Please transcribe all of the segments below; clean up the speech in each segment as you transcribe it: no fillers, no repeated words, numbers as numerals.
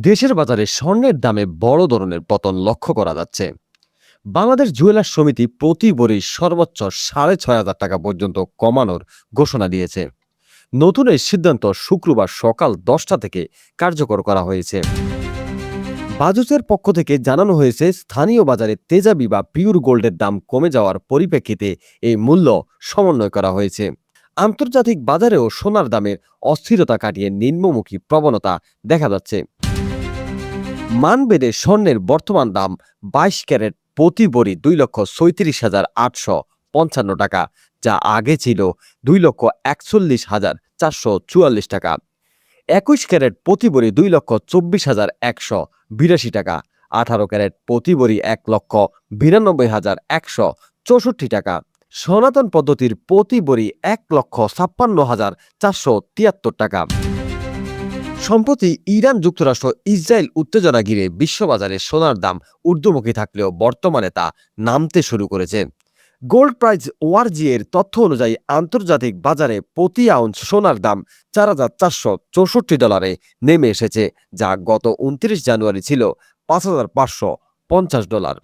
দেশের বাজারে স্বর্ণের দামে বড় ধরনের পতন লক্ষ্য করা যাচ্ছে। বাংলাদেশ জুয়েলার্স সমিতি প্রতি ভরি সর্বোচ্চ ৬,৫০০ টাকা পর্যন্ত কমানোর ঘোষণা দিয়েছে। নতুন এই সিদ্ধান্ত শুক্রবার সকাল ১০টা থেকে কার্যকর করা হয়েছে। বাজুসের পক্ষ থেকে জানানো হয়েছে, স্থানীয় বাজারে তেজাবি বা পিওর গোল্ডের দাম কমে যাওয়ার পরিপ্রেক্ষিতে এই মূল্য সমন্বয় করা হয়েছে। আন্তর্জাতিক বাজারেও সোনার দামের অস্থিরতা কাটিয়ে নিম্নমুখী প্রবণতা দেখা যাচ্ছে। মানবেদে স্বর্ণের বর্তমান দাম ২২ ক্যারেট প্রতি ভরি ২,৩৬,৮৫৫ টাকা, যা আগে ছিল ২,৪১,৪৪৪ টাকা। ২১ ক্যারেট প্রতি ভরি ২,২৪,১৮২ টাকা। ১৮ ক্যারেট প্রতি ভরি ১,৯২,১৬৪ টাকা। সনাতন পদ্ধতির প্রতি ভরি ১,৫৬,৪৭৩ টাকা। সম্প্রতি ইরান যুক্তরাষ্ট্র ইসরায়েল উত্তেজনা ঘিরে বিশ্ববাজারে সোনার দাম ঊর্ধ্বমুখী থাকলেও বর্তমানে তা নামতে শুরু করেছে। গোল্ড প্রাইস ওআরজি এর তথ্য অনুযায়ী আন্তর্জাতিক বাজারে প্রতি আউন্স সোনার দাম $৪,৪৬৪ নেমে এসেছে, যা গত ২৯ জানুয়ারি ছিল $৫,৫৫০।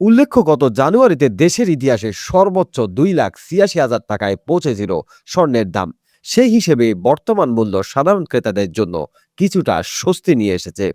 উল্লেখ্য, গত জানুয়ারিতে দেশের ইতিহাসে সর্বোচ্চ ২,৮৬,০০০ টাকায় পৌঁছেছিল স্বর্ণের দাম। সেই হিসেবে বর্তমান মূল্য সাধারণ ক্রেতাদের জন্য কিছুটা স্বস্তি নিয়ে এসেছে।